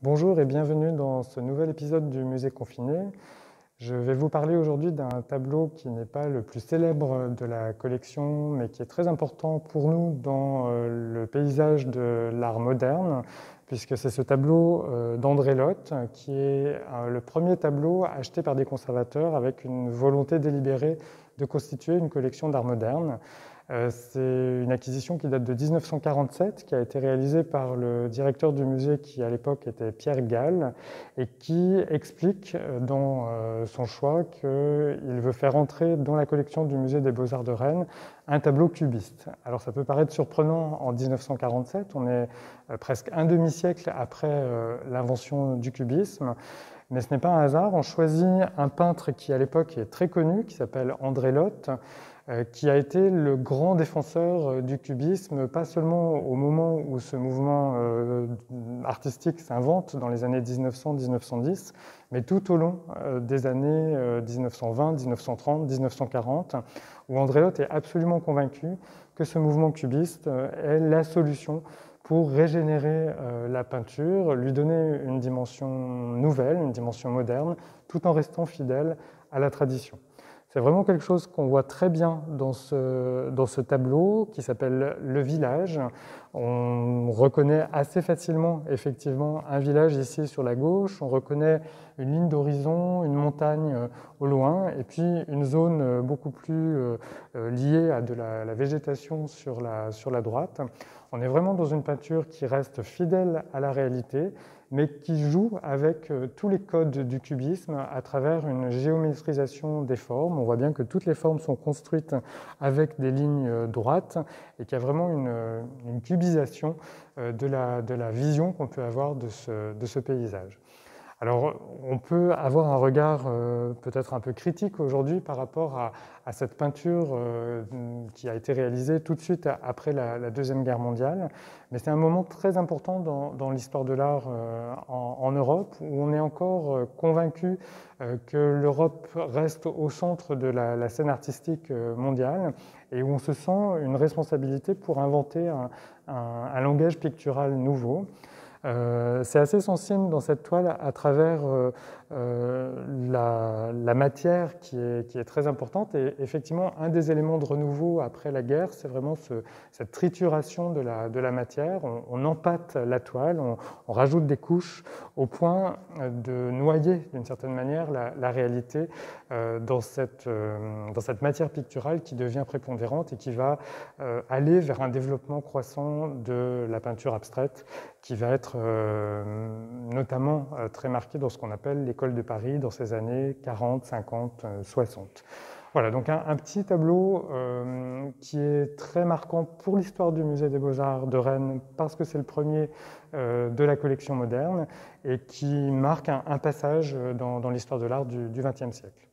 Bonjour et bienvenue dans ce nouvel épisode du Musée Confiné. Je vais vous parler aujourd'hui d'un tableau qui n'est pas le plus célèbre de la collection, mais qui est très important pour nous dans le paysage de l'art moderne, puisque c'est ce tableau d'André Lotte, qui est le premier tableau acheté par des conservateurs avec une volonté délibérée de constituer une collection d'art moderne. C'est une acquisition qui date de 1947, qui a été réalisée par le directeur du musée qui à l'époque était Pierre Gall et qui explique dans son choix qu'il veut faire entrer dans la collection du musée des Beaux-Arts de Rennes un tableau cubiste. Alors ça peut paraître surprenant en 1947, on est presque un demi-siècle après l'invention du cubisme, mais ce n'est pas un hasard. On choisit un peintre qui à l'époque est très connu, qui s'appelle André Lotte, qui a été le grand défenseur du cubisme, pas seulement au moment où ce mouvement artistique s'invente dans les années 1900-1910, mais tout au long des années 1920, 1930, 1940, où André Lotte est absolument convaincu que ce mouvement cubiste est la solution pour régénérer la peinture, lui donner une dimension nouvelle, une dimension moderne, tout en restant fidèle à la tradition. C'est vraiment quelque chose qu'on voit très bien dans ce tableau qui s'appelle Le Village. On reconnaît assez facilement effectivement un village ici sur la gauche, on reconnaît une ligne d'horizon, une montagne au loin et puis une zone beaucoup plus liée à de la végétation sur la droite. On est vraiment dans une peinture qui reste fidèle à la réalité, mais qui joue avec tous les codes du cubisme à travers une géométrisation des formes. On voit bien que toutes les formes sont construites avec des lignes droites et qu'il y a vraiment une cubisation de la vision qu'on peut avoir de ce paysage. Alors, on peut avoir un regard peut-être un peu critique aujourd'hui par rapport à cette peinture qui a été réalisée tout de suite après la Deuxième Guerre mondiale, mais c'est un moment très important dans l'histoire de l'art en Europe, où on est encore convaincu que l'Europe reste au centre de la scène artistique mondiale et où on se sent une responsabilité pour inventer un langage pictural nouveau. C'est assez sensible dans cette toile à travers la matière qui est très importante et effectivement un des éléments de renouveau après la guerre, c'est vraiment cette trituration de la matière. On empâte la toile, on rajoute des couches au point de noyer d'une certaine manière la réalité dans cette matière picturale qui devient prépondérante et qui va aller vers un développement croissant de la peinture abstraite qui va être notamment très marqué dans ce qu'on appelle l'école de Paris dans ces années 40, 50, 60. Voilà, donc un petit tableau qui est très marquant pour l'histoire du Musée des Beaux-Arts de Rennes parce que c'est le premier de la collection moderne et qui marque un passage dans l'histoire de l'art du XXe siècle.